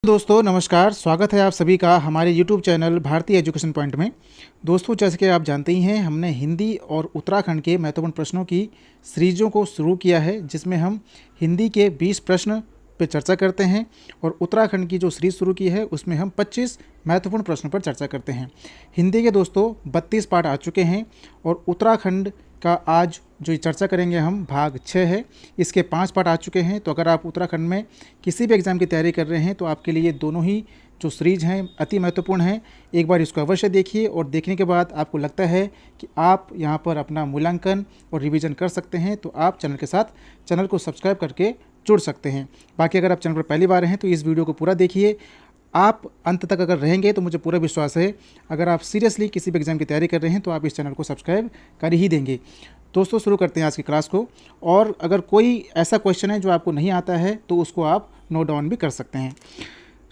दोस्तों नमस्कार, स्वागत है आप सभी का हमारे YouTube चैनल भारतीय एजुकेशन पॉइंट में। दोस्तों जैसे कि आप जानते ही हैं, हमने हिंदी और उत्तराखंड के महत्वपूर्ण प्रश्नों की सीरीज़ों को शुरू किया है, जिसमें हम हिंदी के 20 प्रश्न पे चर्चा करते हैं और उत्तराखंड की जो सीरीज़ शुरू की है उसमें हम 25 महत्वपूर्ण प्रश्नों पर चर्चा करते हैं। हिंदी के दोस्तों 32 पार्ट आ चुके हैं और उत्तराखंड का आज जो चर्चा करेंगे हम भाग 6 है, इसके 5 पार्ट आ चुके हैं। तो अगर आप उत्तराखंड में किसी भी एग्ज़ाम की तैयारी कर रहे हैं तो आपके लिए दोनों ही जो सीरीज़ हैं अति महत्वपूर्ण हैं। एक बार इसको अवश्य देखिए और देखने के बाद आपको लगता है कि आप यहाँ पर अपना मूल्यांकन और रिवीजन कर सकते हैं तो आप चैनल के साथ चैनल को सब्सक्राइब करके जुड़ सकते हैं। बाकी अगर आप चैनल पर पहली बार हैं तो इस वीडियो को पूरा देखिए। आप अंत तक अगर रहेंगे तो मुझे पूरा विश्वास है, अगर आप सीरियसली किसी भी एग्ज़ाम की तैयारी कर रहे हैं तो आप इस चैनल को सब्सक्राइब कर ही देंगे। दोस्तों शुरू करते हैं आज की क्लास को। और अगर कोई ऐसा क्वेश्चन है जो आपको नहीं आता है तो उसको आप नोट डाउन भी कर सकते हैं।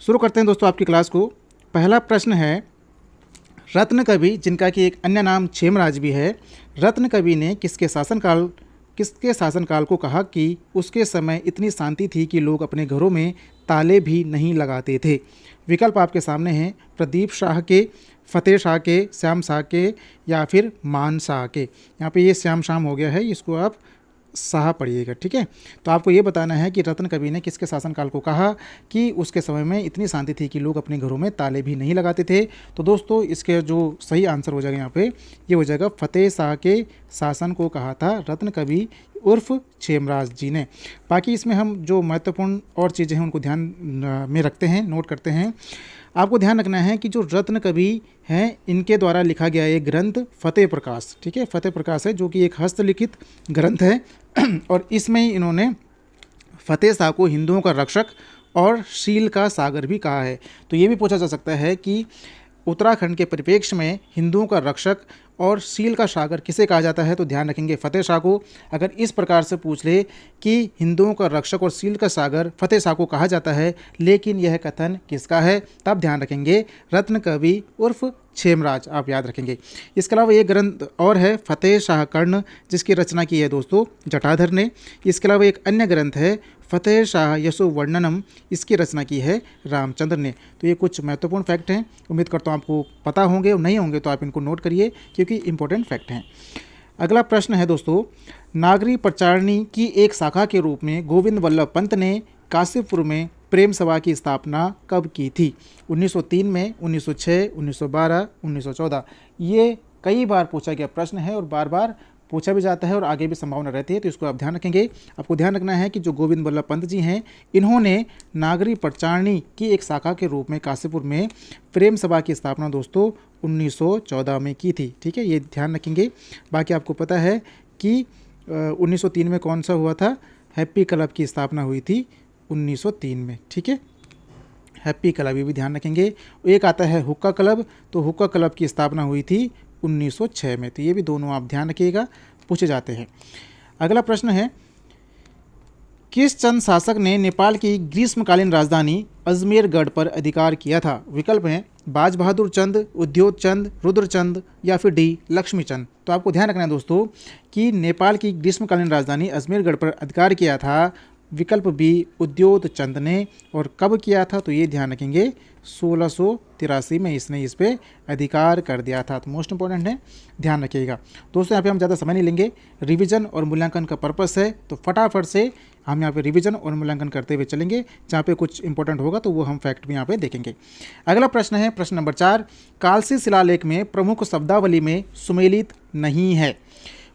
शुरू करते हैं दोस्तों आपकी क्लास को। पहला प्रश्न है, रत्न कवि, जिनका कि एक अन्य नाम क्षेमराज भी है, रत्न कवि ने किसके शासनकाल को कहा कि उसके समय इतनी शांति थी कि लोग अपने घरों में ताले भी नहीं लगाते थे? विकल्प आपके सामने हैं, प्रदीप शाह के, फतेह शाह के, श्याम शाह के या फिर मान शाह के। यहाँ पे ये श्याम शाम हो गया है, इसको आप शाह पढ़िएगा, ठीक है। तो आपको ये बताना है कि रत्न कवि ने किसके शासनकाल को कहा कि उसके समय में इतनी शांति थी कि लोग अपने घरों में ताले भी नहीं लगाते थे। तो दोस्तों इसके जो सही आंसर हो जाएगा यहाँ पे, ये हो जाएगा फतेह शाह के शासन को कहा था रत्न कवि उर्फ क्षेमराज जी ने। बाकी इसमें हम जो महत्वपूर्ण और चीज़ें हैं उनको ध्यान में रखते हैं, नोट करते हैं। आपको ध्यान रखना है कि जो रत्न कवि हैं इनके द्वारा लिखा गया एक ग्रंथ फतेह प्रकाश, ठीक है, फतेह प्रकाश है जो कि एक हस्तलिखित ग्रंथ है और इसमें ही इन्होंने फतेह शाह को हिंदुओं का रक्षक और शील का सागर भी कहा है। तो ये भी पूछा जा सकता है कि उत्तराखंड के परिप्रेक्ष्य में हिंदुओं का रक्षक और शील का सागर किसे कहा जाता है, तो ध्यान रखेंगे फतेह शाह को। अगर इस प्रकार से पूछ ले कि हिंदुओं का रक्षक और शील का सागर फतेह शाह को कहा जाता है, लेकिन यह कथन किसका है, तब ध्यान रखेंगे रत्न कवि उर्फ क्षेमराज, आप याद रखेंगे। इसके अलावा एक ग्रंथ और है फतेह शाह कर्ण, जिसकी रचना की है दोस्तों जटाधर ने। इसके अलावा एक अन्य ग्रंथ है फतेह शाह यशो वर्णनम, इसकी रचना की है रामचंद्र ने। तो ये कुछ महत्वपूर्ण फैक्ट हैं, उम्मीद करता हूँ आपको पता होंगे, और नहीं होंगे तो आप इनको नोट करिए क्योंकि इंपॉर्टेंट फैक्ट हैं। अगला प्रश्न है दोस्तों, नागरी प्रचारणी की एक शाखा के रूप में गोविंद वल्लभ पंत ने काशीपुर में प्रेम सभा की स्थापना कब की थी? 1903 में, 1906, 1912, 1914। ये कई बार पूछा गया प्रश्न है और बार बार पूछा भी जाता है और आगे भी संभावना रहती है, तो इसको आप ध्यान रखेंगे। आपको ध्यान रखना है कि जो गोविंद वल्लभ पंत जी हैं, इन्होंने नागरी प्रचारणी की एक शाखा के रूप में काशीपुर में प्रेम सभा की स्थापना दोस्तों 1914 में की थी, ठीक है, ये ध्यान रखेंगे। बाकी आपको पता है कि 1903 में कौन सा हुआ था, हैप्पी क्लब की स्थापना हुई थी 1903 में, ठीक है, हैप्पी क्लब, ये भी ध्यान रखेंगे। एक आता है हुक्का क्लब, तो हुक्का क्लब की स्थापना हुई थी 1906 में। तो ये भी दोनों आप ध्यान रखिएगा, पूछे जाते हैं। अगला प्रश्न है, किस चंद शासक ने नेपाल की ग्रीष्मकालीन राजधानी अजमेरगढ़ पर अधिकार किया था? विकल्प हैं बाज बहादुर चंद, उद्योत चंद, रुद्रचंद या फिर डी लक्ष्मीचंद। तो आपको ध्यान रखना है दोस्तों कि नेपाल की ग्रीष्मकालीन राजधानी अजमेरगढ़ पर अधिकार किया था विकल्प बी उद्योत चंद ने। और कब किया था, तो ये ध्यान रखेंगे 1683 में इसने इस पर अधिकार कर दिया था। तो मोस्ट इंपॉर्टेंट है, ध्यान रखिएगा दोस्तों। यहाँ पे हम ज़्यादा समय नहीं लेंगे, रिवीजन और मूल्यांकन का पर्पस है, तो फटाफट से हम यहाँ पे रिवीजन और मूल्यांकन करते हुए चलेंगे। जहाँ पे कुछ इंपॉर्टेंट होगा तो वो हम फैक्ट भी यहाँ पे देखेंगे। अगला प्रश्न है, प्रश्न नंबर 4, कालसी शिलालेख में प्रमुख शब्दावली में सुमेलित नहीं है।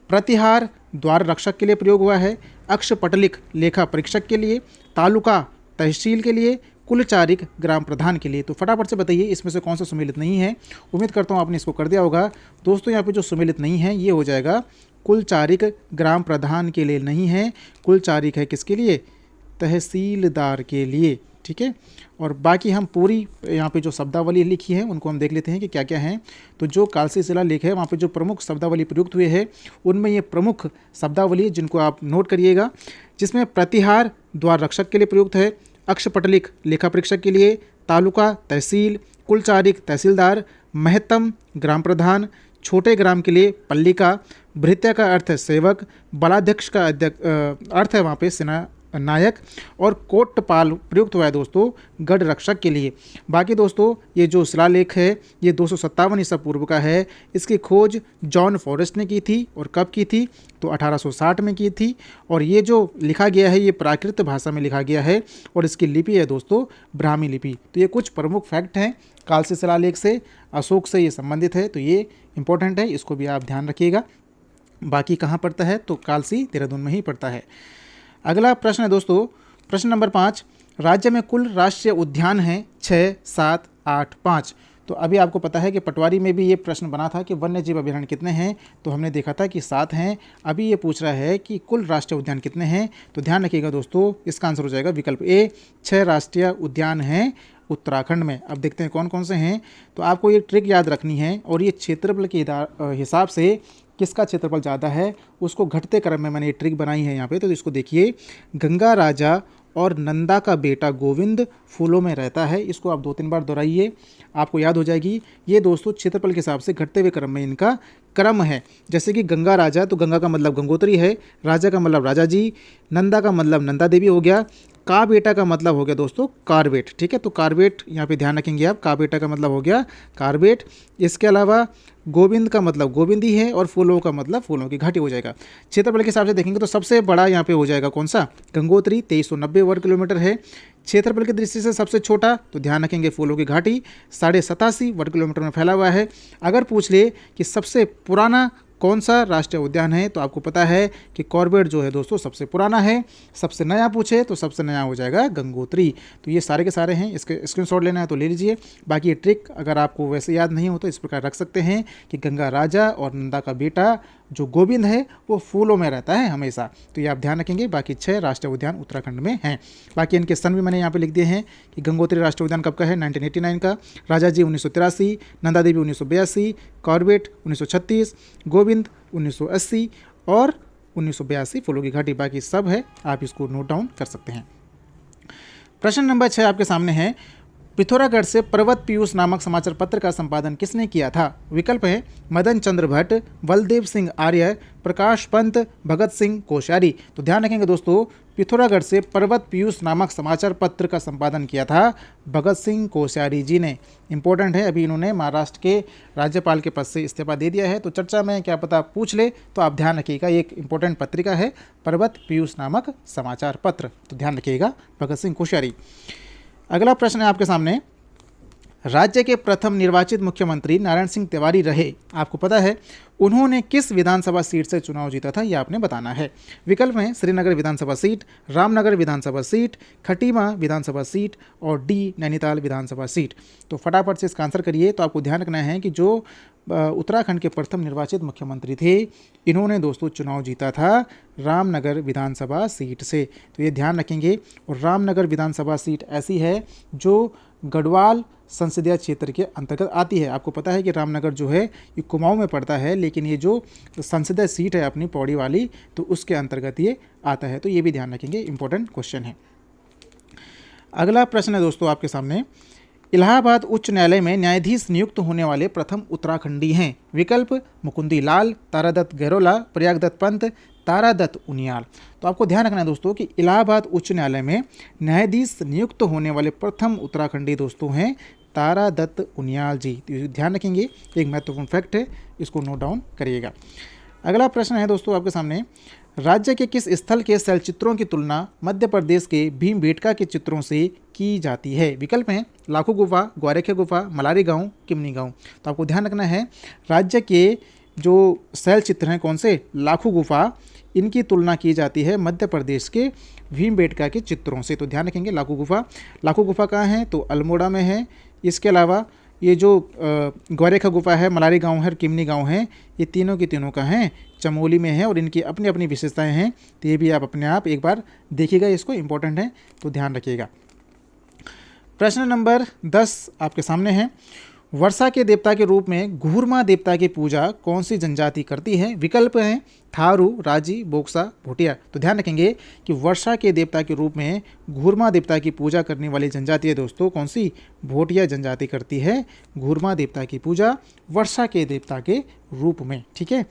प्रतिहार द्वार रक्षक के लिए प्रयोग हुआ है, अक्षपटलिक लेखा परीक्षक के लिए, तालुका तहसील के लिए, कुलचारिक ग्राम प्रधान के लिए। तो फटाफट से बताइए इसमें से कौन सा सुमेलित नहीं है। उम्मीद करता हूँ आपने इसको कर दिया होगा दोस्तों। यहाँ पे जो सुमेलित नहीं है ये हो जाएगा कुलचारिक ग्राम प्रधान के लिए नहीं है, कुलचारिक है किसके लिए, तहसीलदार के लिए, ठीक है। और बाकी हम पूरी यहाँ पे जो शब्दावली लिखी है उनको हम देख लेते हैं कि क्या क्या हैं। तो जो कालसी शिलालेख है वहाँ पे जो प्रमुख शब्दावली प्रयुक्त हुए हैं उनमें ये प्रमुख शब्दावली जिनको आप नोट करिएगा, जिसमें प्रतिहार द्वार रक्षक के लिए प्रयुक्त है, अक्षपटलिक लेखा परीक्षक के लिए, तालुका तहसील, कुलचारिक तहसीलदार, महत्तम ग्राम प्रधान, छोटे ग्राम के लिए पल्लिका, भृत्या का अर्थ है सेवक, बलाध्यक्ष का अर्थ है वहाँ पे सेना नायक और कोटपाल प्रयुक्त हुआ है दोस्तों गढ़ रक्षक के लिए। बाकी दोस्तों ये जो शिलालेख है ये 257 ईसा पूर्व का है। इसकी खोज जॉन फॉरेस्ट ने की थी और कब की थी तो 1860 में की थी। और ये जो लिखा गया है ये प्राकृत भाषा में लिखा गया है और इसकी लिपि है दोस्तों ब्राह्मी लिपि। तो ये कुछ प्रमुख फैक्ट हैं कालसी शिलालेख से, अशोक से ये संबंधित है, तो ये इंपॉर्टेंट है, इसको भी आप ध्यान रखिएगा। बाकी कहाँ पड़ता है तो कालसी देहरादून में ही पड़ता है। अगला प्रश्न है दोस्तों, प्रश्न नंबर 5, राज्य में कुल राष्ट्रीय उद्यान हैं 6, 7, 8, 5। तो अभी आपको पता है कि पटवारी में भी ये प्रश्न बना था कि वन्य जीव अभयारण्य कितने हैं, तो हमने देखा था कि 7 हैं। अभी ये पूछ रहा है कि कुल राष्ट्रीय उद्यान कितने हैं, तो ध्यान रखिएगा दोस्तों, इसका आंसर हो जाएगा विकल्प ए, 6 राष्ट्रीय उद्यान हैं उत्तराखंड में। अब देखते हैं कौन कौन से हैं। तो आपको ये ट्रिक याद रखनी है और ये क्षेत्रफल के हिसाब से किसका क्षेत्रफल ज़्यादा है उसको घटते क्रम में मैंने ये ट्रिक बनाई है यहाँ पे। तो इसको देखिए, गंगा राजा और नंदा का बेटा गोविंद फूलों में रहता है, इसको आप 2-3 बार दोहराइए, आपको याद हो जाएगी। ये दोस्तों क्षेत्रफल के हिसाब से घटते हुए क्रम में इनका क्रम है। जैसे कि गंगा राजा, तो गंगा का मतलब गंगोत्री है, राजा का मतलब राजा जी, नंदा का मतलब नंदा देवी हो गया, का बेटा का मतलब हो गया दोस्तों कारबेट। ठीक है, तो कारबेट यहाँ पे ध्यान रखेंगे आप, का बेटा का मतलब हो गया कारबेट। इसके अलावा गोविंद का मतलब गोविंदी है और फूलों का मतलब फूलों की घाटी हो जाएगा। क्षेत्रफल के हिसाब से देखेंगे तो सबसे बड़ा यहाँ पे हो जाएगा कौन सा, गंगोत्री, 2390 वर्ग किलोमीटर है। क्षेत्रफल की दृष्टि से सबसे छोटा तो ध्यान रखेंगे फूलों की घाटी, 87.5 वर्ग किलोमीटर में फैला हुआ है। अगर पूछ ले कि सबसे पुराना कौन सा राष्ट्रीय उद्यान है तो आपको पता है कि कॉर्बेट जो है दोस्तों सबसे पुराना है। सबसे नया पूछे तो सबसे नया हो जाएगा गंगोत्री। तो ये सारे के सारे हैं, इसके स्क्रीनशॉट लेना है तो ले लीजिए। बाकी ये ट्रिक अगर आपको वैसे याद नहीं हो तो इस प्रकार रख सकते हैं कि गंगा राजा और नंदा का बेटा जो गोविंद है वो फूलों में रहता है हमेशा। तो ये आप ध्यान रखेंगे। बाकी 6 राष्ट्रीय उद्यान उत्तराखंड में हैं। बाकी इनके सन भी मैंने यहाँ पे लिख दिए हैं कि गंगोत्री राष्ट्रीय उद्यान कब का है, 1989 का, राजा जी 1983, नंदा देवी 1982, कॉर्बेट 1936, गोविंद 1980 और 1982 फूलों की घाटी। बाकी सब है, आप इसको नोट डाउन कर सकते हैं। प्रश्न नंबर 6 आपके सामने है, पिथौरागढ़ से पर्वत पीयूष नामक समाचार पत्र का संपादन किसने किया था? विकल्प है मदन चंद्र भट्ट, बलदेव सिंह आर्य, प्रकाश पंत, भगत सिंह कोश्यारी। तो ध्यान रखेंगे दोस्तों, पिथौरागढ़ से पर्वत पीयूष नामक समाचार पत्र का संपादन किया था भगत सिंह कोश्यारी जी ने। इंपॉर्टेंट है, अभी इन्होंने महाराष्ट्र के राज्यपाल के पद से इस्तीफा दे दिया है, तो चर्चा में क्या पता पूछ ले, तो आप ध्यान रखिएगा। एक इंपॉर्टेंट पत्रिका है पर्वत पीयूष नामक समाचार पत्र, तो ध्यान रखिएगा भगत सिंह कोश्यारी। अगला प्रश्न है आपके सामने, राज्य के प्रथम निर्वाचित मुख्यमंत्री नारायण सिंह तिवारी रहे, आपको पता है उन्होंने किस विधानसभा सीट से चुनाव जीता था, यह आपने बताना है। विकल्प हैं श्रीनगर विधानसभा सीट, रामनगर विधानसभा सीट, खटीमा विधानसभा सीट और डी नैनीताल विधानसभा सीट। तो फटाफट से इसका आंसर करिए। तो आपको ध्यान रखना है कि जो उत्तराखंड के प्रथम निर्वाचित मुख्यमंत्री थे, इन्होंने दोस्तों चुनाव जीता था रामनगर विधानसभा सीट से। तो ये ध्यान रखेंगे। और रामनगर विधानसभा सीट ऐसी है जो गढ़वाल संसदीय क्षेत्र के अंतर्गत आती है। आपको पता है कि रामनगर जो है ये कुमाऊं में पड़ता है, लेकिन ये जो संसदीय सीट है अपनी पौड़ी वाली, तो उसके अंतर्गत ये आता है। तो ये भी ध्यान रखेंगे, इंपॉर्टेंट क्वेश्चन है। अगला प्रश्न है दोस्तों आपके सामने, इलाहाबाद उच्च न्यायालय में न्यायाधीश नियुक्त होने वाले प्रथम उत्तराखंडी हैं। विकल्प मुकुंदी लाल, तारादत्त गहरोला, प्रयागदत्त पंत, तारादत्त उनियाल। तो आपको ध्यान रखना है दोस्तों कि इलाहाबाद उच्च न्यायालय में न्यायाधीश नियुक्त होने वाले प्रथम उत्तराखंडी दोस्तों हैं तारादत्त उनियाल जी। तो ध्यान रखेंगे, एक महत्वपूर्ण फैक्ट है, इसको नोट डाउन करिएगा। अगला प्रश्न है दोस्तों आपके सामने, राज्य के किस स्थल के शैलचित्रों की तुलना मध्य प्रदेश के भीमबेटका के चित्रों से की जाती है? विकल्प हैं लाखू गुफा, ग्वारेखे गुफा, मलारी गांव, किमनी गांव। तो आपको ध्यान रखना है, राज्य के जो शैल चित्र हैं कौन से, लाखू गुफा, इनकी तुलना की जाती है मध्य प्रदेश के भीमबेटका के चित्रों से। तो ध्यान रखेंगे लाखू गुफा कहाँ है तो अल्मोड़ा में है। इसके अलावा ये जो ग्वारेखा गुफा है, मलारी गांव है और किमनी गांव है, ये तीनों की तीनों का हैं चमोली में है और इनकी अपनी अपनी विशेषताएं हैं। तो ये भी आप अपने आप एक बार देखिएगा, इसको इंपॉर्टेंट है, तो ध्यान रखिएगा। प्रश्न नंबर 10 आपके सामने है, वर्षा के देवता के रूप में घूरमा देवता की पूजा कौन सी जनजाति करती है? विकल्प हैं थारू, राजी, बोक्सा, भोटिया। तो ध्यान रखेंगे कि वर्षा के देवता के रूप में घूरमा देवता की पूजा करने वाली जनजाति है दोस्तों कौन सी, भोटिया जनजाति करती है घूरमा देवता की पूजा वर्षा के देवता के रूप में। ठीक है,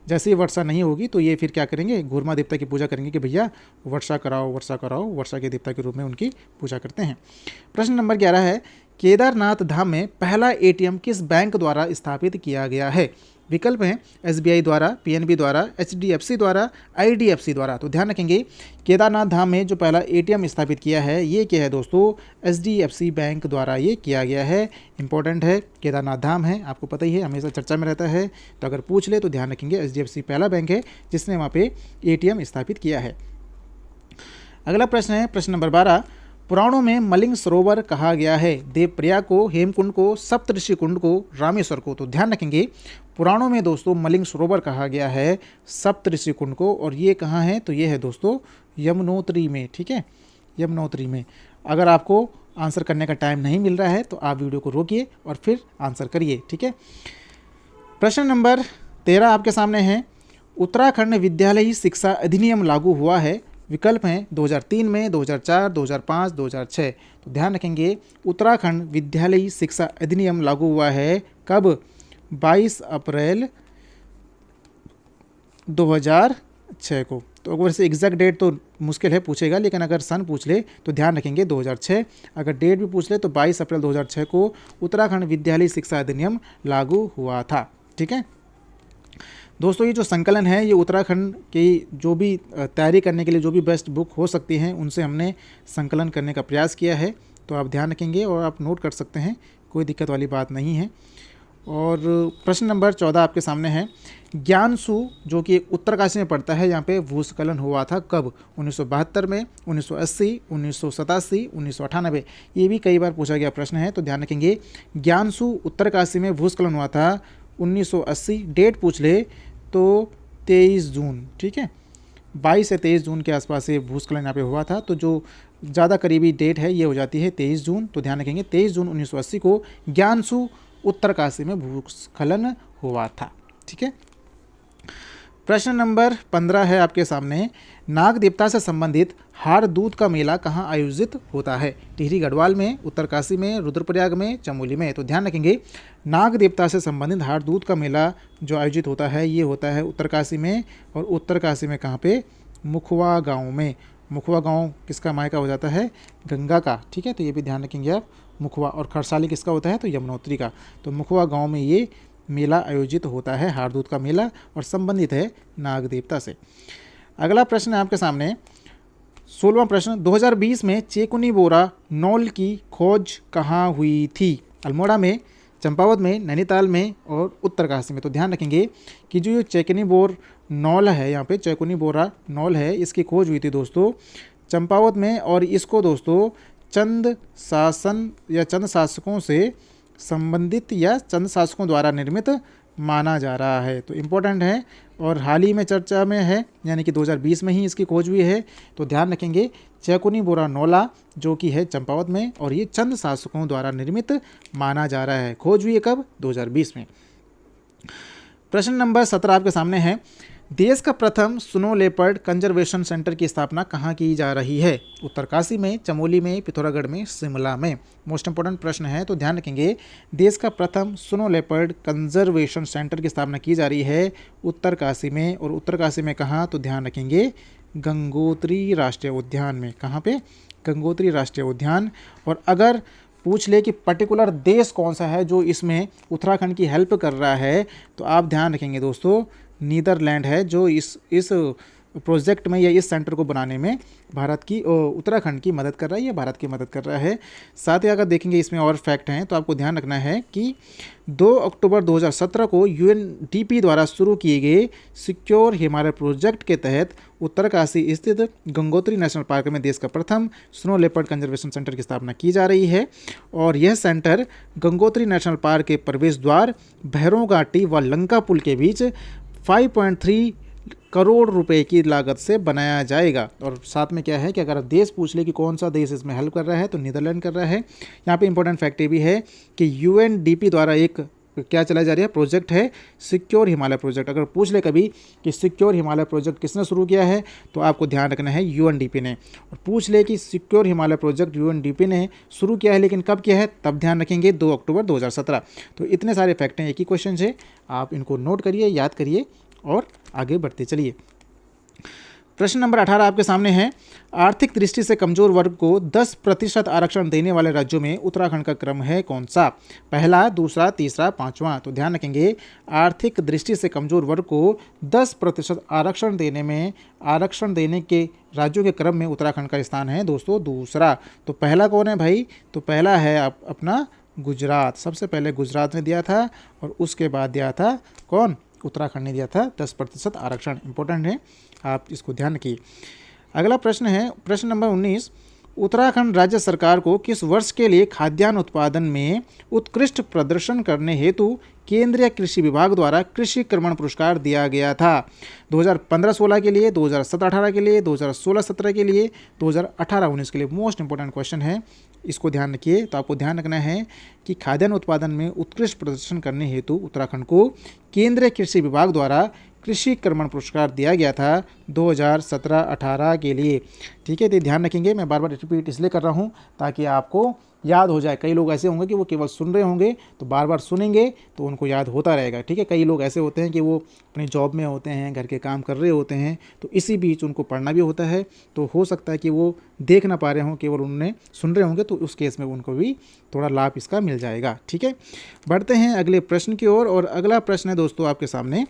जैसे ही वर्षा नहीं होगी तो ये फिर क्या करेंगे, घूरमा देवता की पूजा करेंगे कि भैया वर्षा कराओ, वर्षा कराओ, वर्षा के देवता के रूप में उनकी पूजा करते हैं। प्रश्न नंबर 11 है, केदारनाथ धाम में पहला एटीएम किस बैंक द्वारा स्थापित किया गया है? विकल्प हैं एसबीआई द्वारा, पीएनबी द्वारा, एचडीएफसी द्वारा, आईडीएफसी द्वारा। तो ध्यान रखेंगे केदारनाथ धाम में जो पहला एटीएम स्थापित किया है ये क्या है दोस्तों, एचडीएफसी बैंक द्वारा ये किया गया है। इंपॉर्टेंट है, केदारनाथ धाम है, आपको पता ही है, हमेशा चर्चा में रहता है, तो अगर पूछ ले तो ध्यान रखेंगे एचडीएफसी पहला बैंक है जिसने वहाँ पे एटीएम स्थापित किया है। अगला प्रश्न है प्रश्न नंबर 12, पुराणों में मलिंग सरोवर कहा गया है देवप्रयाग को, हेमकुंड को, सप्तऋषि कुंड को, रामेश्वर को। तो ध्यान रखेंगे पुराणों में दोस्तों मलिंग सरोवर कहा गया है सप्तऋषि कुंड को, और ये कहाँ है, तो ये है दोस्तों यमुनोत्री में। ठीक है, यमुनोत्री में। अगर आपको आंसर करने का टाइम नहीं मिल रहा है तो आप वीडियो को रोकिए और फिर आंसर करिए। ठीक है, प्रश्न नंबर 13 आपके सामने है, उत्तराखंड विद्यालयी शिक्षा अधिनियम लागू हुआ है। विकल्प हैं 2003 में, 2004, 2005, 2006। तो ध्यान रखेंगे उत्तराखंड विद्यालयी शिक्षा अधिनियम लागू हुआ है कब, 22 अप्रैल 2006 को। तो अगर वैसे एग्जैक्ट डेट तो मुश्किल है पूछेगा, लेकिन अगर सन पूछ ले तो ध्यान रखेंगे 2006। अगर डेट भी पूछ ले तो 22 अप्रैल 2006 को उत्तराखंड विद्यालयी शिक्षा अधिनियम लागू हुआ था। ठीक है दोस्तों, ये जो संकलन है ये उत्तराखंड की जो भी तैयारी करने के लिए जो भी बेस्ट बुक हो सकती हैं उनसे हमने संकलन करने का प्रयास किया है। तो आप ध्यान रखेंगे और आप नोट कर सकते हैं, कोई दिक्कत वाली बात नहीं है। और प्रश्न नंबर 14 आपके सामने है, ज्ञानसू जो कि उत्तरकाशी में पड़ता है, यहाँ पे भूस्खलन हुआ था कब, 1972 में, 1980, 1987, 1998। ये भी कई बार पूछा गया प्रश्न है। तो ध्यान रखेंगे ज्ञानसू उत्तरकाशी में भूस्खलन हुआ था 1980। डेट पूछ ले तो 23 जून। ठीक है, 22 से 23 जून के आसपास ये भूस्खलन यहाँ पे हुआ था। तो जो ज़्यादा करीबी डेट है ये हो जाती है 23 जून। तो ध्यान रखेंगे 23 जून 1980 को ज्ञानसू उत्तरकाशी में भूस्खलन हुआ था। ठीक है, प्रश्न नंबर 15 है आपके सामने, नाग देवता से संबंधित हार दूध का मेला कहाँ आयोजित होता है? टिहरी गढ़वाल में, उत्तरकाशी में, रुद्रप्रयाग में, चमोली में। तो ध्यान रखेंगे नाग देवता से संबंधित हार दूध का मेला जो आयोजित होता है ये होता है उत्तरकाशी में। और उत्तरकाशी में कहाँ पे, मुखवा गांव में। मुखवा गांव किसका मायका हो जाता है, गंगा का। ठीक है, तो ये भी ध्यान रखेंगे आप, मुखवा। और खरसाली किसका होता है, तो यमुनोत्री का। तो मुखवा गांव में ये मेला आयोजित होता है, हार दूध का मेला, और संबंधित है नाग देवता से। अगला प्रश्न है आपके सामने 16वां प्रश्न, 2020 में चेकुनी बोरा नॉल की खोज कहाँ हुई थी? अल्मोड़ा में, चंपावत में, नैनीताल में और उत्तरकाशी में। तो ध्यान रखेंगे कि जो ये चेकुनी बोर नॉल है, यहाँ पे चेकुनी बोरा नॉल है, इसकी खोज हुई थी दोस्तों चंपावत में। और इसको दोस्तों चंद शासन या चंद शासकों से संबंधित या चंद शासकों द्वारा निर्मित माना जा रहा है। तो इम्पोर्टेंट है और हाल ही में चर्चा में है, यानी कि 2020 में ही इसकी खोज हुई है। तो ध्यान रखेंगे चेकुनी बोरा नौला जो कि है चंपावत में, और ये चंद शासकों द्वारा निर्मित माना जा रहा है। खोज हुई है कब, 2020 में। प्रश्न नंबर 17 आपके सामने है, देश का प्रथम स्नो लेपर्ड कंजर्वेशन सेंटर की स्थापना कहाँ की जा रही है? उत्तरकाशी में, चमोली में, पिथौरागढ़ में, शिमला में। मोस्ट इंपॉर्टेंट प्रश्न है, तो ध्यान रखेंगे देश का प्रथम स्नो लेपर्ड कंजर्वेशन सेंटर की स्थापना की जा रही है उत्तरकाशी में। और उत्तरकाशी में कहाँ, तो ध्यान रखेंगे गंगोत्री राष्ट्रीय उद्यान में। कहाँ पे, गंगोत्री राष्ट्रीय उद्यान। और अगर पूछ ले कि पर्टिकुलर देश कौन सा है जो इसमें उत्तराखंड की हेल्प कर रहा है, तो आप ध्यान रखेंगे दोस्तों नीदरलैंड है जो इस प्रोजेक्ट में या इस सेंटर को बनाने में भारत की उत्तराखंड की मदद कर रहा है, या भारत की मदद कर रहा है। साथ ही अगर देखेंगे इसमें और फैक्ट हैं तो आपको ध्यान रखना है कि 2 अक्टूबर 2017 को यूएनडीपी द्वारा शुरू किए गए सिक्योर हिमालय प्रोजेक्ट के तहत उत्तरकाशी स्थित गंगोत्री नेशनल पार्क में देश का प्रथम स्नो लेपर्ड कंजर्वेशन सेंटर की स्थापना की जा रही है। और यह सेंटर गंगोत्री नेशनल पार्क के प्रवेश द्वार, भैरों घाटी व लंका पुल के बीच 5.3 करोड़ रुपए की लागत से बनाया जाएगा। और साथ में क्या है कि अगर देश पूछ ले कि कौन सा देश इसमें हेल्प कर रहा है, तो नीदरलैंड कर रहा है। यहाँ पे इंपॉर्टेंट फैक्ट ये भी है कि यूएनडीपी द्वारा एक क्या चलाई जा रही है, प्रोजेक्ट है सिक्योर हिमालय प्रोजेक्ट। अगर पूछ ले कभी कि सिक्योर हिमालय प्रोजेक्ट किसने शुरू किया है, तो आपको ध्यान रखना है यूएनडीपी ने। और पूछ ले कि सिक्योर हिमालय प्रोजेक्ट यूएनडीपी ने शुरू किया है लेकिन कब किया है, तब ध्यान रखेंगे 2 अक्टूबर 2017। तो इतने सारे फैक्ट हैं, एक ही क्वेश्चन है, आप इनको नोट करिए, याद करिए और आगे बढ़ते चलिए। प्रश्न नंबर 18 आपके सामने है, आर्थिक दृष्टि से कमजोर वर्ग को 10% आरक्षण देने वाले राज्यों में उत्तराखंड का क्रम है कौन सा? पहला, दूसरा, तीसरा, पांचवा। तो ध्यान रखेंगे, आर्थिक दृष्टि से कमजोर वर्ग को 10% आरक्षण देने के राज्यों के क्रम में उत्तराखंड का स्थान है दोस्तों दूसरा। तो पहला कौन है भाई? तो पहला है अपना गुजरात। सबसे पहले गुजरात ने दिया था और उसके बाद दिया था कौन? उत्तराखंड ने दिया था 10% आरक्षण। इंपॉर्टेंट है, आप इसको ध्यान रखिए। अगला प्रश्न है प्रश्न नंबर 19, उत्तराखंड राज्य सरकार को किस वर्ष के लिए खाद्यान्न उत्पादन में उत्कृष्ट प्रदर्शन करने हेतु केंद्रीय कृषि विभाग द्वारा कृषि कर्मण पुरस्कार दिया गया था? 2015-16 के लिए, 2017-18 के लिए, 2016-17 के लिए, 2018-19 के लिए। मोस्ट इंपॉर्टेंट क्वेश्चन है, इसको ध्यान रखिए। तो आपको ध्यान रखना है कि खाद्यान्न उत्पादन में उत्कृष्ट प्रदर्शन करने हेतु उत्तराखंड को केंद्रीय कृषि विभाग द्वारा कृषि कर्मण पुरस्कार दिया गया था 2017-18 के लिए। ठीक है, तो ध्यान रखेंगे। मैं बार बार रिपीट इसलिए कर रहा हूँ ताकि आपको याद हो जाए। कई लोग ऐसे होंगे कि वो केवल सुन रहे होंगे, तो बार बार सुनेंगे तो उनको याद होता रहेगा। ठीक है, कई लोग ऐसे होते हैं कि वो अपनी जॉब में होते हैं, घर के काम कर रहे होते हैं, तो इसी बीच उनको पढ़ना भी होता है, तो हो सकता है कि वो देख ना पा रहे हों, केवल उन्हें सुन रहे होंगे, तो उस केस में उनको भी थोड़ा लाभ इसका मिल जाएगा। ठीक है, बढ़ते हैं अगले प्रश्न की ओर। और अगला प्रश्न है दोस्तों आपके सामने,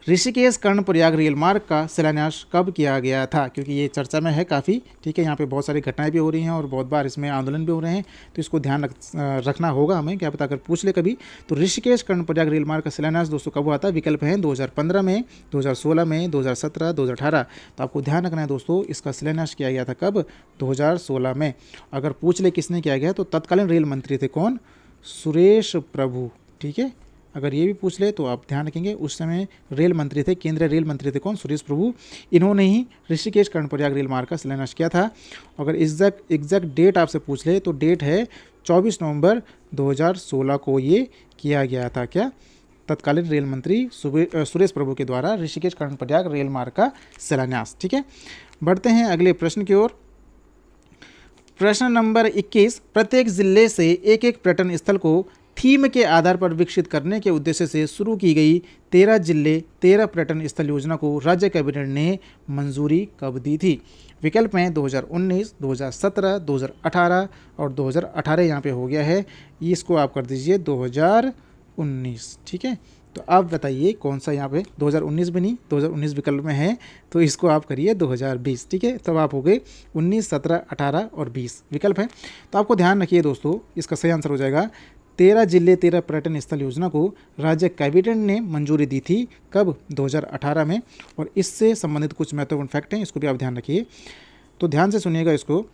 ऋषिकेश कर्णप्रयाग रेल मार्ग का शिलान्यास कब किया गया था? क्योंकि ये चर्चा में है काफ़ी। ठीक है, यहाँ पे बहुत सारी घटनाएं भी हो रही हैं और बहुत बार इसमें आंदोलन भी हो रहे हैं, तो इसको ध्यान रखना होगा हमें, क्या पता अगर पूछ ले कभी। तो ऋषिकेश कर्णप्रयाग रेल मार्ग का शिलान्यास दोस्तों कब हुआ था? विकल्प हैं 2015 में, 2016 में, 2017, 2018। तो आपको ध्यान रखना है दोस्तों, इसका शिलान्यास किया गया था कब? 2016 में। अगर पूछ ले किसने किया गया, तो तत्कालीन रेल मंत्री थे कौन? सुरेश प्रभु। ठीक है, अगर ये भी पूछ ले तो आप ध्यान रखेंगे, उस समय रेल मंत्री थे, केंद्रीय रेल मंत्री थे कौन? सुरेश प्रभु। इन्होंने ही ऋषिकेश कर्णप्रयाग रेल मार्ग का शिलान्यास किया था। अगर एग्जैक्ट डेट आपसे पूछ ले तो डेट है 24 नवंबर 2016 को ये किया गया था। क्या? तत्कालीन रेल मंत्री सुरेश प्रभु के द्वारा ऋषिकेश कर्णप्रयाग रेल मार्ग का शिलान्यास। ठीक है, बढ़ते हैं अगले प्रश्न की ओर। प्रश्न नंबर 21, प्रत्येक जिले से एक एक पर्यटन स्थल को थीम के आधार पर विकसित करने के उद्देश्य से शुरू की गई 13 जिले 13 पर्यटन स्थल योजना को राज्य कैबिनेट ने मंजूरी कब दी थी? विकल्प हैं 2019, 2017, 2018 और 2018 यहाँ पे हो गया है, इसको आप कर दीजिए 2019। ठीक है, तो आप बताइए कौन सा यहाँ पे 2019 भी नहीं, 2019 विकल्प में है, तो इसको आप करिए 2020। ठीक है, तब आप हो गए 19, 17, 18 और 20 विकल्प है। तो आपको ध्यान रखिए दोस्तों, इसका सही आंसर हो जाएगा 13 जिले 13 पर्यटन स्थल योजना को राज्य कैबिनेट ने मंजूरी दी थी कब? 2018 में। और इससे संबंधित कुछ महत्वपूर्ण फैक्ट हैं, इसको भी आप ध्यान रखिए। तो ध्यान से सुनिएगा इसको।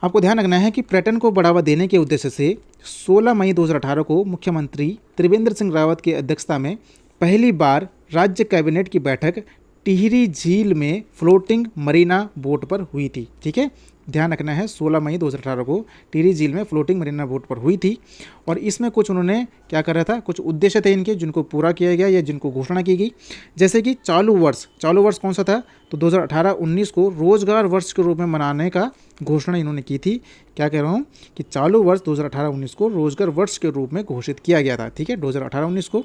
आपको ध्यान रखना है कि पर्यटन को बढ़ावा देने के उद्देश्य से 16 मई 2018 को मुख्यमंत्री त्रिवेंद्र सिंह रावत की अध्यक्षता में पहली बार राज्य कैबिनेट की बैठक टिहरी झील में फ्लोटिंग मरीना बोट पर हुई थी। ठीक है, ध्यान रखना है 16 मई 2018 को टिहरी झील में फ्लोटिंग मरीना बोट पर हुई थी। और इसमें कुछ उन्होंने क्या कर रहा था, कुछ उद्देश्य थे इनके जिनको पूरा किया गया या जिनको घोषणा की गई। जैसे कि चालू वर्ष कौन सा था? तो 2018-19 को रोजगार वर्ष के रूप में मनाने का घोषणा इन्होंने की थी। क्या कह रहा हूँ कि चालू वर्ष 2018-19 को रोजगार वर्ष के रूप में घोषित किया गया था। ठीक है, 2018-19 को।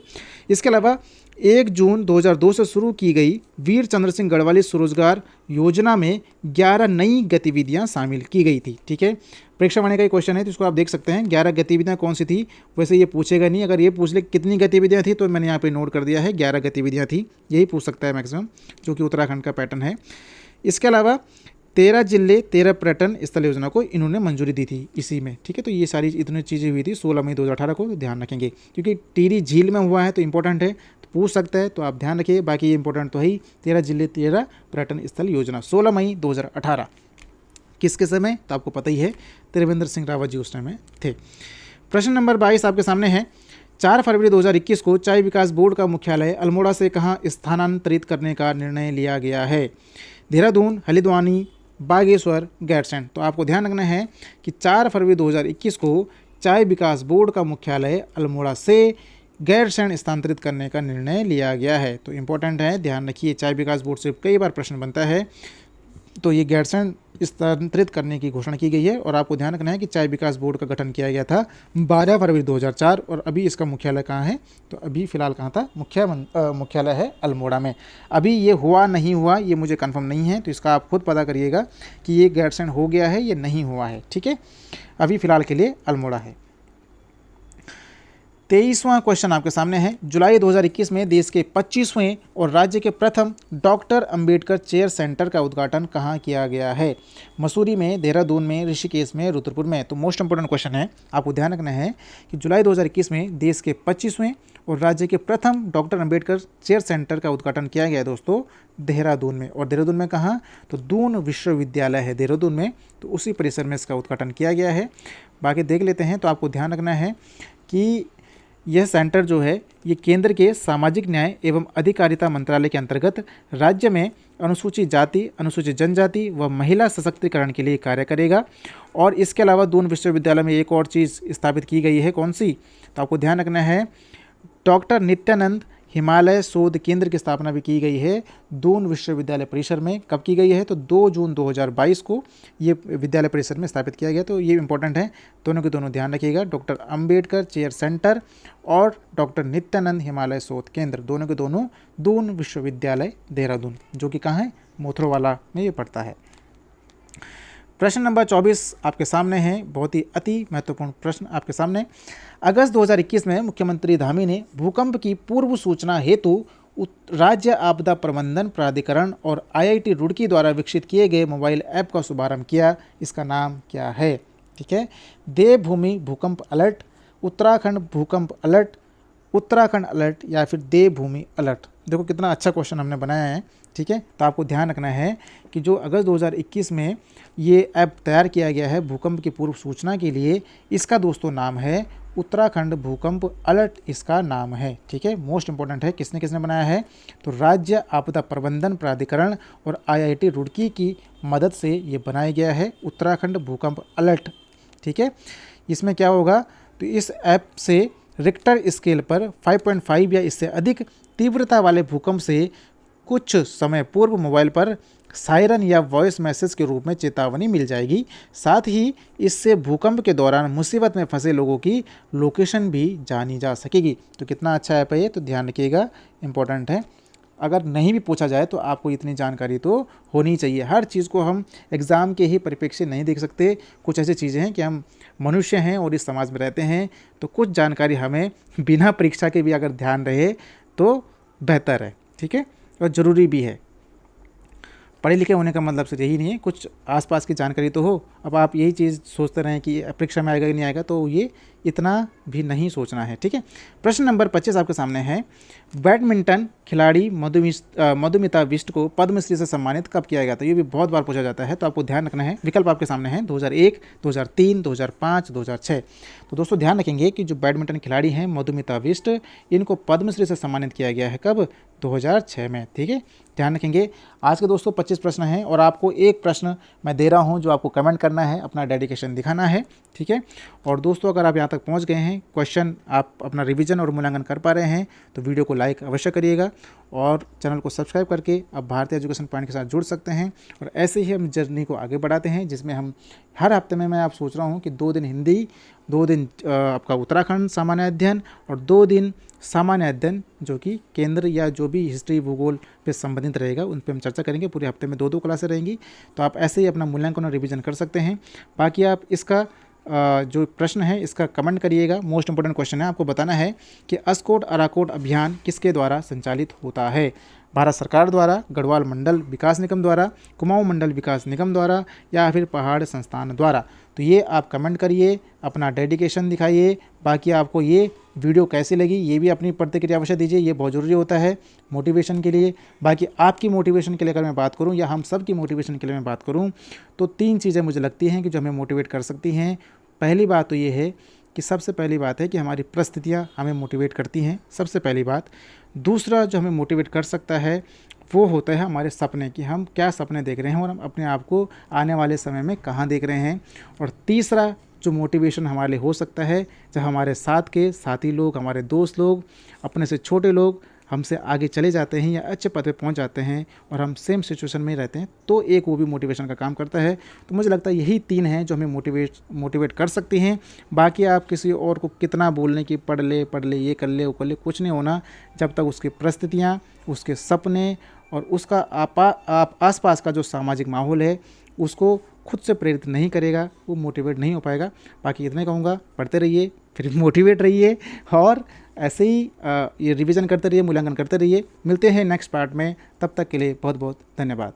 इसके अलावा 1 जून 2002 से शुरू की गई वीर चंद्र सिंह गढ़वाली स्वरोजगार योजना में 11 नई गतिविधियां शामिल की गई थी। ठीक है, परीक्षा बनने का क्वेश्चन है, तो इसको आप देख सकते हैं 11 गतिविधियां कौन सी थी। वैसे ये पूछेगा नहीं, अगर ये पूछ ले कितनी गतिविधियां थी तो मैंने यहाँ पे नोट कर दिया है 11 गतिविधियां थी, यही पूछ सकता है मैक्सिमम, जो कि उत्तराखंड का पैटर्न है। इसके अलावा 13 जिले 13 पर्यटन स्थल योजना को इन्होंने मंजूरी दी थी इसी में। ठीक है, तो ये सारी इतनी चीज़ें हुई थी 16 मई 2018 को, ध्यान रखेंगे क्योंकि टिहरी झील में हुआ है तो इंपॉर्टेंट है, तो पूछ सकता है, तो आप ध्यान रखिए। बाकी ये इंपॉर्टेंट तो है ही, 13 जिले 13 पर्यटन स्थल योजना 16 मई 2018 किसके समय? तो आपको पता ही है, त्रिवेंद्र सिंह रावत जी उस टाइम में थे। प्रश्न नंबर 22 आपके सामने है, 4 फरवरी 2021 को चाय विकास बोर्ड का मुख्यालय अल्मोड़ा से कहाँ स्थानांतरित करने का निर्णय लिया गया है? देहरादून, हल्द्वानी, बागेश्वर, गैरसैंण। तो आपको ध्यान रखना है कि 4 फरवरी 2021 को चाय विकास बोर्ड का मुख्यालय अल्मोड़ा से गैरसैंण स्थानांतरित करने का निर्णय लिया गया है। तो इंपॉर्टेंट है, ध्यान रखिए। चाय विकास बोर्ड से कई बार प्रश्न बनता है तो ये गैरसैंण स्थानांतरित करने की घोषणा की गई है। और आपको ध्यान रखना है कि चाय विकास बोर्ड का गठन किया गया था 12 फरवरी 2004 और अभी इसका मुख्यालय कहाँ है, तो अभी फ़िलहाल कहाँ था, मुख्यालय है अल्मोड़ा में। अभी ये हुआ नहीं हुआ ये मुझे कंफर्म नहीं है, तो इसका आप खुद पता करिएगा कि ये गैरसैंण हो गया है या नहीं हुआ है। ठीक है, अभी फ़िलहाल के लिए अल्मोड़ा है। 23वां क्वेश्चन आपके सामने है। जुलाई 2021 में देश के 25वें और राज्य के प्रथम डॉक्टर अंबेडकर चेयर सेंटर का उद्घाटन कहाँ किया गया है? मसूरी में, देहरादून में, ऋषिकेश में, रुद्रपुर में। तो मोस्ट इंपोर्टेंट क्वेश्चन है, आपको ध्यान रखना है कि जुलाई 2021 में देश के 25वें और राज्य के प्रथम डॉक्टर अंबेडकर चेयर सेंटर का उद्घाटन किया गया है दोस्तों देहरादून में। और देहरादून में कहाँ, तो दून विश्वविद्यालय है देहरादून में, तो उसी परिसर में इसका उद्घाटन किया गया है। बाकी देख लेते हैं। तो आपको ध्यान रखना है कि यह सेंटर जो है ये केंद्र के सामाजिक न्याय एवं अधिकारिता मंत्रालय के अंतर्गत राज्य में अनुसूचित जाति, अनुसूचित जनजाति व महिला सशक्तिकरण के लिए कार्य करेगा। और इसके अलावा दून विश्वविद्यालय में एक और चीज़ स्थापित की गई है, कौन सी, तो आपको ध्यान रखना है डॉक्टर नित्यानंद हिमालय शोध केंद्र की स्थापना भी की गई है दून विश्वविद्यालय परिसर में। कब की गई है, तो 2 जून 2022 को ये विद्यालय परिसर में स्थापित किया गया। तो ये इंपॉर्टेंट है, दोनों के दोनों ध्यान रखिएगा, डॉक्टर अंबेडकर चेयर सेंटर और डॉक्टर नित्यानंद हिमालय शोध केंद्र, दोनों के दोनों दून विश्वविद्यालय देहरादून, जो कि कहाँ है, मोथरोवाला में ये पड़ता है। प्रश्न नंबर 24 आपके सामने है, बहुत ही अति महत्वपूर्ण प्रश्न आपके सामने। अगस्त 2021 में मुख्यमंत्री धामी ने भूकंप की पूर्व सूचना हेतु राज्य आपदा प्रबंधन प्राधिकरण और IIT रुड़की द्वारा विकसित किए गए मोबाइल ऐप का शुभारंभ किया। इसका नाम क्या है? ठीक है, देवभूमि भूकंप अलर्ट, उत्तराखंड भूकंप अलर्ट, उत्तराखंड अलर्ट या फिर देवभूमि अलर्ट। देखो कितना अच्छा क्वेश्चन हमने बनाया है। ठीक है, तो आपको ध्यान रखना है कि जो अगस्त 2021 में ये ऐप तैयार किया गया है भूकंप की पूर्व सूचना के लिए, इसका दोस्तों नाम है उत्तराखंड भूकंप अलर्ट, इसका नाम है। ठीक है, मोस्ट इंपॉर्टेंट है, किसने किसने बनाया है, तो राज्य आपदा प्रबंधन प्राधिकरण और IIT रुड़की की मदद से ये बनाया गया है उत्तराखंड भूकंप अलर्ट। ठीक है, इसमें क्या होगा, तो इस ऐप से रिक्टर स्केल पर 5.5 या इससे अधिक तीव्रता वाले भूकंप से कुछ समय पूर्व मोबाइल पर सायरन या वॉइस मैसेज के रूप में चेतावनी मिल जाएगी। साथ ही इससे भूकंप के दौरान मुसीबत में फंसे लोगों की लोकेशन भी जानी जा सकेगी। तो कितना अच्छा ऐप है ये, तो ध्यान रखिएगा, इंपॉर्टेंट है। अगर नहीं भी पूछा जाए तो आपको इतनी जानकारी तो होनी चाहिए। हर चीज़ को हम एग्ज़ाम के ही परिप्रेक्ष्य नहीं देख सकते। कुछ ऐसी चीज़ें हैं कि हम मनुष्य हैं और इस समाज में रहते हैं, तो कुछ जानकारी हमें बिना परीक्षा के भी अगर ध्यान रहे तो बेहतर है। ठीक है, और ज़रूरी भी है। पढ़े लिखे होने का मतलब सिर्फ यही नहीं है, कुछ आसपास की जानकारी तो हो। अब आप यही चीज़ सोचते रहें कि परीक्षा में आएगा कि नहीं आएगा, तो ये इतना भी नहीं सोचना है। ठीक है, प्रश्न नंबर 25 आपके सामने है। बैडमिंटन खिलाड़ी मधुमिता बिष्ट को पद्मश्री से सम्मानित कब किया गया था? ये भी बहुत बार पूछा जाता है, तो आपको ध्यान रखना है। विकल्प आपके सामने हैं 2001, 2003, 2005, 2006। तो दोस्तों ध्यान रखेंगे कि जो बैडमिंटन खिलाड़ी हैं मधुमिता बिष्ट, इनको पद्मश्री से सम्मानित किया गया है कब? 2006 में। ठीक है, ध्यान रखेंगे। आज के दोस्तों 25 प्रश्न हैं और आपको एक प्रश्न मैं दे रहा हूं जो आपको कमेंट करना है, अपना डेडिकेशन दिखाना है। ठीक है, और दोस्तों अगर आप यहां तक पहुंच गए हैं, क्वेश्चन आप अपना रिवीजन और मूल्यांकन कर पा रहे हैं, तो वीडियो को लाइक अवश्य करिएगा और चैनल को सब्सक्राइब करके आप भारतीय एजुकेशन पॉइंट के साथ जुड़ सकते हैं। और ऐसे ही हम जर्नी को आगे बढ़ाते हैं, जिसमें हम हर हफ्ते में मैं आप सोच रहा हूँ कि 2 दिन हिंदी, 2 दिन आपका उत्तराखंड सामान्य अध्ययन और 2 दिन सामान्य अध्ययन जो कि केंद्र या जो भी हिस्ट्री भूगोल पे संबंधित रहेगा उन पे हम चर्चा करेंगे। पूरे हफ्ते में 2-2 क्लासें रहेंगी, तो आप ऐसे ही अपना मूल्यांकन और रिवीजन कर सकते हैं। बाकी आप इसका जो प्रश्न है इसका कमेंट करिएगा। मोस्ट इंपोर्टेंट क्वेश्चन है, आपको बताना है कि अस्कोट अराकोट अभियान किसके द्वारा संचालित होता है? भारत सरकार द्वारा, गढ़वाल मंडल विकास निगम द्वारा, कुमाऊं मंडल विकास निगम द्वारा या फिर पहाड़ संस्थान द्वारा? तो ये आप कमेंट करिए, अपना डेडिकेशन दिखाइए। बाकी आपको ये वीडियो कैसी लगी ये भी अपनी प्रतिक्रिया अवश्य दीजिए, ये बहुत ज़रूरी होता है मोटिवेशन के लिए। बाकी आपकी मोटिवेशन के लिए अगर मैं बात करूं या हम सब की मोटिवेशन के लिए मैं बात करूं, तो 3 चीज़ें मुझे लगती हैं कि जो हमें मोटिवेट कर सकती हैं। पहली बात तो ये है कि सबसे पहली बात है कि हमारी परिस्थितियाँ हमें मोटिवेट करती हैं, सबसे पहली बात। दूसरा जो हमें मोटिवेट कर सकता है वो होता है हमारे सपने, कि हम क्या सपने देख रहे हैं और हम अपने आप को आने वाले समय में कहाँ देख रहे हैं। और तीसरा जो मोटिवेशन हमारे लिए हो सकता है, जब हमारे साथ के साथी लोग, हमारे दोस्त लोग, अपने से छोटे लोग हमसे आगे चले जाते हैं या अच्छे पद पे पहुंच जाते हैं और हम सेम सिचुएशन में रहते हैं, तो एक वो भी मोटिवेशन का काम करता है। तो मुझे लगता है यही 3 हैं जो हमें मोटिवेट कर सकती हैं। बाकी आप किसी और को कितना बोलने की पढ़ ले, ये कर ले, वो कर ले, कुछ नहीं होना जब तक उसकी परिस्थितियाँ, उसके सपने और उसका आप आसपास का जो सामाजिक माहौल है उसको खुद से प्रेरित नहीं करेगा, वो मोटिवेट नहीं हो पाएगा। बाकी इतने कहूँगा, पढ़ते रहिए, फिर मोटिवेट रहिए और ऐसे ही ये रिवीजन करते रहिए, मूल्यांकन करते रहिए। मिलते हैं नेक्स्ट पार्ट में, तब तक के लिए बहुत बहुत धन्यवाद।